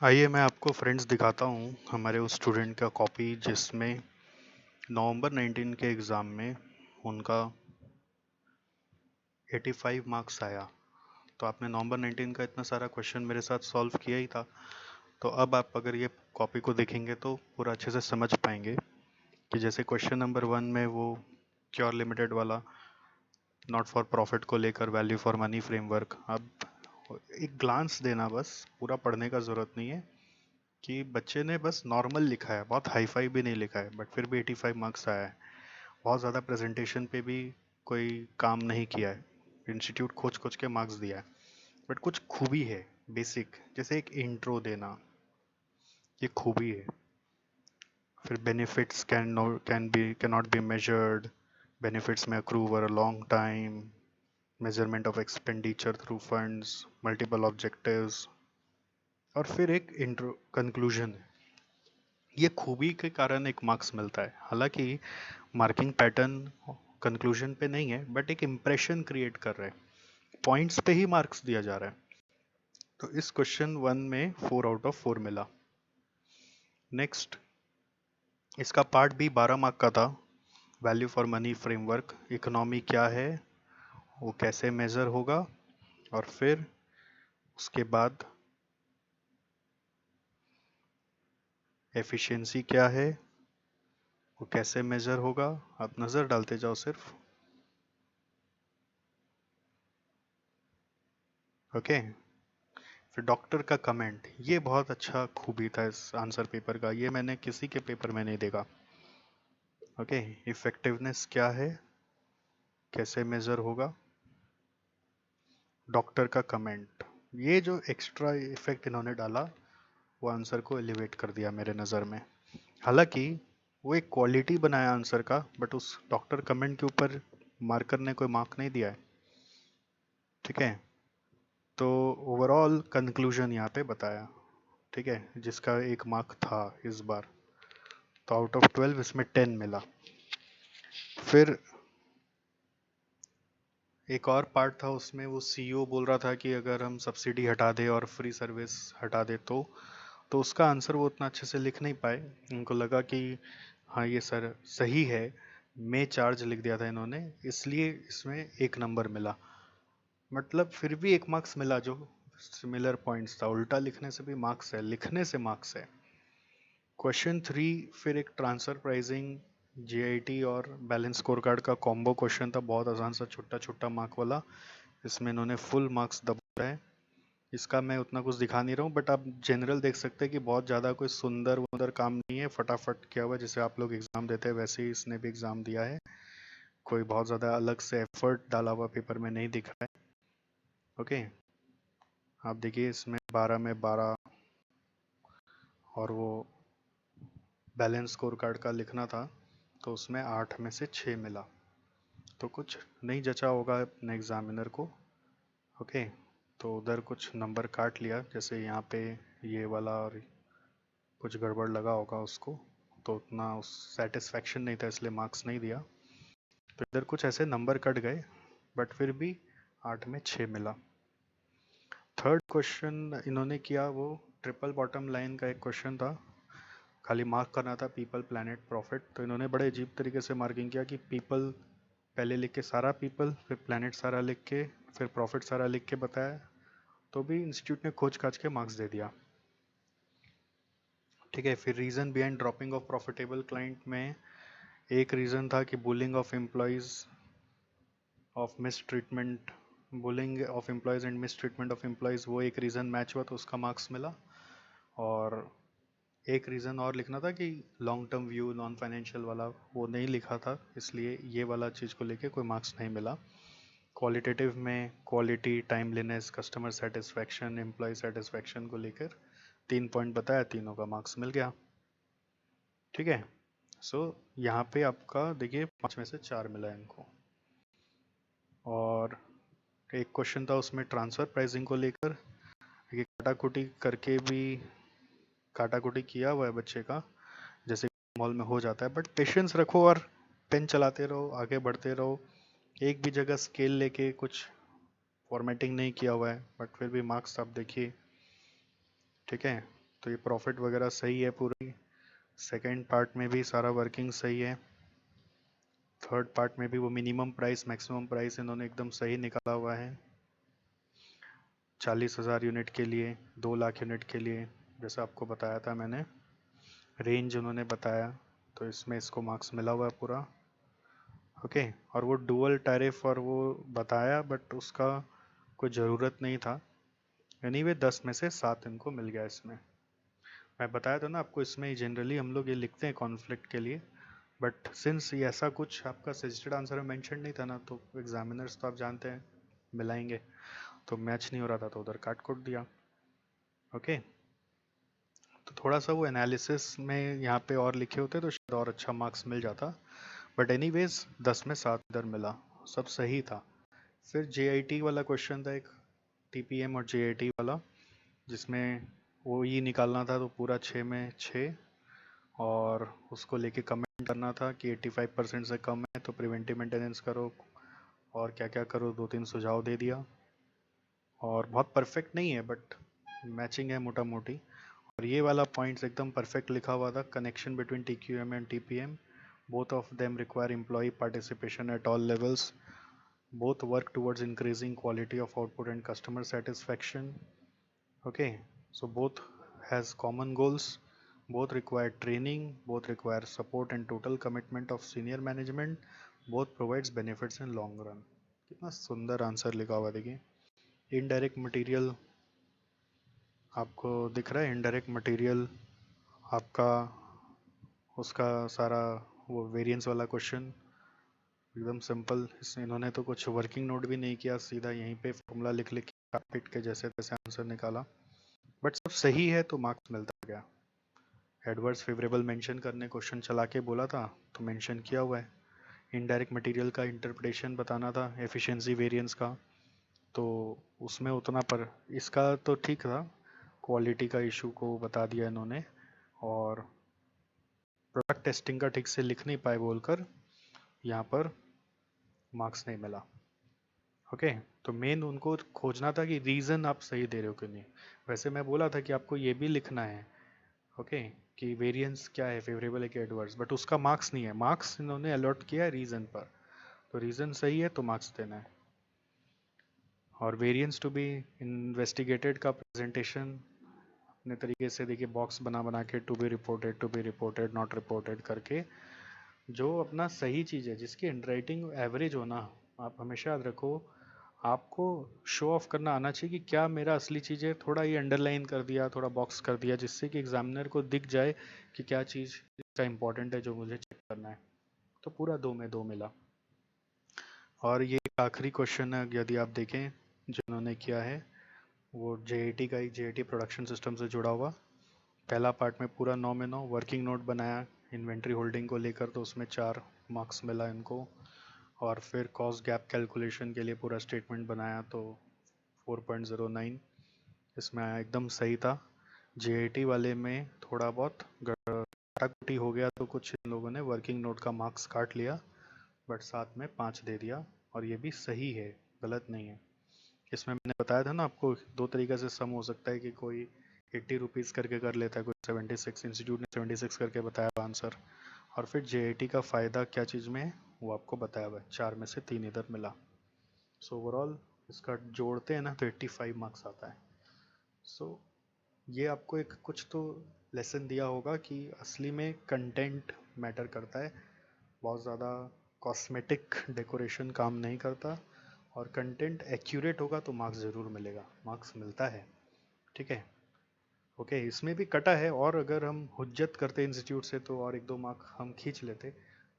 आइए मैं आपको फ्रेंड्स दिखाता हूँ हमारे उस स्टूडेंट का कॉपी जिसमें नवंबर 19 के एग्ज़ाम में उनका 85 मार्क्स आया। तो आपने नवंबर 19 का इतना सारा क्वेश्चन मेरे साथ सॉल्व किया ही था। तो अब आप अगर ये कॉपी को देखेंगे तो पूरा अच्छे से समझ पाएंगे कि जैसे क्वेश्चन नंबर 1 में वो क्योर लिमिटेड वाला नॉट फॉर प्रॉफिट को लेकर वैल्यू फॉर मनी फ्रेमवर्क। अब एक ग्लांस देना, बस पूरा पढ़ने का ज़रूरत नहीं है कि बच्चे ने बस नॉर्मल लिखा है, बहुत हाई फाई भी नहीं लिखा है, बट फिर भी 85 मार्क्स आया है। बहुत ज़्यादा प्रेजेंटेशन पे भी कोई काम नहीं किया है, इंस्टीट्यूट खोज खोज के मार्क्स दिया है, बट कुछ खूबी है बेसिक, जैसे एक इंट्रो देना, ये खूबी है। फिर benefits can not be measured, benefits में accrue over a long time, measurement of expenditure through funds, multiple objectives, और फिर एक इंट्रो कंक्लूजन है। ये खूबी के कारण एक मार्क्स मिलता है। हालांकि मार्किंग पैटर्न कंक्लूजन पे नहीं है, बट एक इम्प्रेशन क्रिएट कर रहे हैं, पॉइंट्स पे ही मार्क्स दिया जा रहा है। तो इस क्वेश्चन 1 में 4 आउट ऑफ 4 मिला। नेक्स्ट, इसका पार्ट भी 12 मार्क का था। Value for money framework, economy क्या है, वो कैसे मेजर होगा, और फिर उसके बाद एफिशिएंसी क्या है, वो कैसे मेजर होगा। आप नज़र डालते जाओ सिर्फ। ओके, फिर डॉक्टर का कमेंट, ये बहुत अच्छा खूबी था इस आंसर पेपर का, ये मैंने किसी के पेपर में नहीं देखा। ओके, इफेक्टिवनेस क्या है, कैसे मेजर होगा, डॉक्टर का कमेंट, ये जो एक्स्ट्रा इफेक्ट इन्होंने डाला वो आंसर को एलिवेट कर दिया मेरे नज़र में। हालांकि वो एक क्वालिटी बनाया आंसर का, बट उस डॉक्टर कमेंट के ऊपर मार्कर ने कोई मार्क नहीं दिया है। ठीक है, तो ओवरऑल कंक्लूजन यहाँ पे बताया, ठीक है, जिसका 1 मार्क था इस बार। तो आउट ऑफ 12 इसमें 10 मिला। फिर एक और पार्ट था उसमें, वो सीईओ बोल रहा था कि अगर हम सब्सिडी हटा दें और फ्री सर्विस हटा दें तो उसका आंसर वो उतना अच्छे से लिख नहीं पाए। उनको लगा कि हाँ ये सर सही है, मैं चार्ज लिख दिया था इन्होंने, इसलिए इसमें 1 नंबर मिला। मतलब फिर भी 1 मार्क्स मिला, जो सिमिलर पॉइंट्स था। उल्टा लिखने से भी मार्क्स है, लिखने से मार्क्स है। क्वेश्चन 3 फिर एक ट्रांसफर प्राइसिंग, जीआईटी और बैलेंस स्कोर कार्ड का कॉम्बो क्वेश्चन था, बहुत आसान सा, छोटा छोटा मार्क वाला। इसमें इन्होंने फुल मार्क्स दबा है। इसका मैं उतना कुछ दिखा नहीं रहा हूँ, बट आप जनरल देख सकते हैं कि बहुत ज़्यादा कोई सुंदर वुंदर काम नहीं है, फटाफट किया हुआ, जैसे आप लोग एग्ज़ाम देते हैं वैसे ही इसने भी एग्ज़ाम दिया है। कोई बहुत ज़्यादा अलग से एफर्ट डाला हुआ पेपर में नहीं दिख रहा है। ओके, आप देखिए इसमें 12 में 12, और वो बैलेंस स्कोर कार्ड का लिखना था तो उसमें 8 में से 6 मिला। तो कुछ नहीं जचा होगा अपने एग्जामिनर को। ओके, तो उधर कुछ नंबर काट लिया, जैसे यहाँ पे ये वाला, और कुछ गड़बड़ लगा होगा उसको, तो उतना उस सेटिस्फैक्शन नहीं था इसलिए मार्क्स नहीं दिया। तो इधर कुछ ऐसे नंबर कट गए, बट फिर भी 8 में 6 मिला। थर्ड क्वेश्चन इन्होंने किया, वो ट्रिपल बॉटम लाइन का एक क्वेश्चन था, खाली मार्क करना था पीपल प्लैनेट प्रॉफिट। तो इन्होंने बड़े अजीब तरीके से मार्किंग किया कि पीपल पहले लिख के सारा पीपल, फिर प्लैनेट सारा लिख के, फिर प्रॉफिट सारा लिख के बताया। तो भी इंस्टीट्यूट ने खोज काज के मार्क्स दे दिया। ठीक है, फिर reason behind dropping of profitable client में एक रीज़न था कि bullying of employees of miss treatment, bullying of employees and miss treatment of employees, वो एक रीज़न मैच हुआ तो उसका मार्क्स मिला। और एक रीज़न और लिखना था कि long term view non financial वाला, वो नहीं लिखा था, इसलिए ये वाला चीज़ को लेके कोई मार्क्स नहीं मिला। क्वालिटेटिव में quality, timeliness, customer satisfaction, employee satisfaction को लेकर 3 पॉइंट बताया, तीनों का मार्क्स मिल गया। ठीक है, सो यहाँ पे आपका देखिए 5 में से 4 मिला इनको। और एक क्वेश्चन था उसमें ट्रांसफ़र प्राइसिंग को लेकर, ये काटाकुटी करके भी, काटाकुटी किया हुआ है बच्चे का, जैसे मॉल में हो जाता है, बट पेशेंस रखो और पेन चलाते रहो, आगे बढ़ते रहो। एक भी जगह स्केल लेके कुछ फॉर्मेटिंग नहीं किया हुआ है, बट फिर भी मार्क्स आप देखिए। ठीक है, तो ये प्रॉफिट वगैरह सही है पूरी। सेकेंड पार्ट में भी सारा वर्किंग सही है। थर्ड पार्ट में भी वो मिनिमम प्राइस मैक्सिमम प्राइस इन्होंने एकदम सही निकाला हुआ है। 40,000 यूनिट के लिए, 2 लाख यूनिट के लिए, जैसा आपको बताया था मैंने, रेंज उन्होंने बताया, तो इसमें इसको मार्क्स मिला हुआ है पूरा। ओके, और वो डुअल टैरिफ और वो बताया, बट उसका कोई ज़रूरत नहीं था। एनीवे 10 में से 7 इनको मिल गया इसमें। मैं बताया था ना आपको, इसमें जनरली हम लोग ये लिखते हैं कॉन्फ्लिक्ट के लिए, बट सिंस ये ऐसा कुछ आपका सजेस्टेड आंसर में मेंशन नहीं था ना, तो एग्जामिनर्स तो आप जानते हैं मिलाएंगे, तो मैच नहीं हो रहा था तो उधर काट कोट दिया। ओके, तो थोड़ा सा वो एनालिसिस में यहाँ पे और लिखे होते तो शायद और अच्छा मार्क्स मिल जाता, बट एनीवेज 10 में 7 इधर मिला, सब सही था। फिर जेआईटी वाला क्वेश्चन था एक, टीपीएम और जेआईटी वाला, जिसमें वो ये निकालना था, तो पूरा 6 में 6, और उसको लेके कमेंट करना था कि 85% से कम है तो प्रिवेंटिव मेंटेनेंस करो, और क्या क्या करो, 2-3 सुझाव दे दिया। और बहुत परफेक्ट नहीं है बट मैचिंग है मोटा मोटी। और ये वाला पॉइंट्स एकदम परफेक्ट लिखा हुआ था, connection between TQM and TPM, both of them require employee participation at all levels, both work towards increasing quality of output and customer satisfaction. Okay, so both has common goals, both require training, both require support and total commitment of senior management, both provides benefits in long run। कितना सुंदर answer लिखा हुआ देखिए। Indirect material आपको दिख रहा है, indirect material आपका, उसका सारा वो वेरिएंस वाला क्वेश्चन एकदम सिंपल। इसमें इन्होंने तो कुछ वर्किंग नोट भी नहीं किया, सीधा यहीं पे फॉर्मूला लिख लिख के पिट के जैसे तैसे आंसर निकाला, बट सब सही है तो मार्क्स मिलता गया। एडवर्स फेवरेबल मेंशन करने क्वेश्चन चला के बोला था तो मेंशन किया हुआ है। इनडायरेक्ट मटेरियल का इंटरप्रिटेशन बताना था एफिशिएंसी वेरिएंस का, तो उसमें उतना, पर इसका तो ठीक था, क्वालिटी का इशू को बता दिया इन्होंने, और प्रोडक्ट टेस्टिंग का ठीक से लिख नहीं पाए बोलकर यहाँ पर मार्क्स नहीं मिला। ओके, तो मेन उनको खोजना था कि रीज़न आप सही दे रहे हो कि नहीं। वैसे मैं बोला था कि आपको ये भी लिखना है, ओके, कि वेरिएंस क्या है, फेवरेबल है कि एडवर्स, बट उसका मार्क्स नहीं है, मार्क्स इन्होंने अलॉट किया है रीज़न पर, तो रीज़न सही है तो मार्क्स देना है। और वेरिएंस टू बी इन्वेस्टिगेटेड का प्रेजेंटेशन अपने तरीके से देखिए, बॉक्स बना बना के to be reported, not reported करके, जो अपना सही चीज़ है, जिसकी हैंडराइटिंग एवरेज हो ना, आप हमेशा याद रखो, आपको शो ऑफ करना आना चाहिए कि क्या मेरा असली चीज़ है, थोड़ा ये अंडरलाइन कर दिया, थोड़ा बॉक्स कर दिया, जिससे कि एग्जामिनर को दिख जाए कि क्या चीज़ इसका इम्पोर्टेंट है जो मुझे चेक करना है। तो पूरा 2 में 2 मिला। और ये आखिरी क्वेश्चन है, यदि आप देखें जिन्होंने किया है, वो जेआईटी का ही, जेआईटी प्रोडक्शन सिस्टम से जुड़ा हुआ। पहला पार्ट में पूरा 9 में 9 वर्किंग नोट बनाया इन्वेंट्री होल्डिंग को लेकर, तो उसमें 4 मार्क्स मिला इनको। और फिर कॉस्ट गैप कैलकुलेशन के लिए पूरा स्टेटमेंट बनाया, तो 4.09 इसमें आया, एकदम सही था। जेआईटी वाले में थोड़ा बहुत काटाकुटी हो गया, तो कुछ इन लोगों ने वर्किंग नोट का मार्क्स काट लिया, बट साथ में 5 दे दिया, और ये भी सही है, गलत नहीं है। इसमें मैंने बताया था ना आपको, 2 तरीके से सम हो सकता है कि कोई 80 रुपीज़ करके कर लेता है, कोई 76, इंस्टीट्यूट ने 76 करके बताया आंसर। और फिर जेआईटी का फ़ायदा क्या चीज़ में है वो आपको बताया हुआ है, 4 में से 3 इधर मिला। सो ओवरऑल इसका जोड़ते हैं ना तो 85 मार्क्स आता है। सो ये आपको एक कुछ तो लेसन दिया होगा कि असली में कंटेंट मैटर करता है, बहुत ज़्यादा कॉस्मेटिक डेकोरेशन काम नहीं करता, और कंटेंट एक्यूरेट होगा तो मार्क्स ज़रूर मिलेगा, मार्क्स मिलता है। ठीक है, ओके, इसमें भी कटा है, और अगर हम हुज्जत करते इंस्टीट्यूट से तो और 1-2 मार्क हम खींच लेते,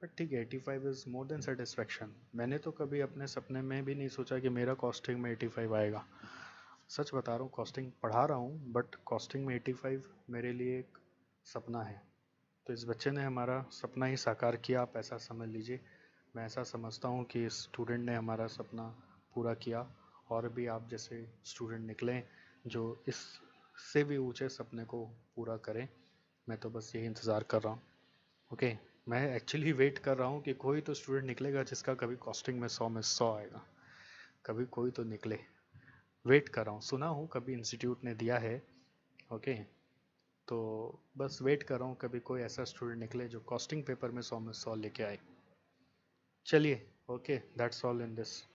बट ठीक है, 85 इज़ मोर देन सेटिस्फेक्शन। मैंने तो कभी अपने सपने में भी नहीं सोचा कि मेरा कॉस्टिंग में 85 आएगा। सच बता रहा हूँ, कॉस्टिंग पढ़ा रहा हूँ, बट कॉस्टिंग में 85 मेरे लिए एक सपना है। तो इस बच्चे ने हमारा सपना ही साकार किया, आप ऐसा समझ लीजिए। मैं ऐसा समझता हूँ कि इस स्टूडेंट ने हमारा सपना पूरा किया, और भी आप जैसे स्टूडेंट निकलें जो इससे भी ऊंचे सपने को पूरा करें। मैं तो बस यही इंतज़ार कर रहा हूँ। ओके, मैं एक्चुअली वेट कर रहा हूँ कि कोई तो स्टूडेंट निकलेगा जिसका कभी कॉस्टिंग में 100 में 100 आएगा, कभी कोई तो निकले। वेट कर रहा हूँ, सुना हूँ कभी इंस्टीट्यूट ने दिया है। ओके, तो बस वेट कर रहा हूँ कभी कोई ऐसा स्टूडेंट निकले जो कॉस्टिंग पेपर में 100 में 100 लेके आए। चलिए, okay, that's all in this.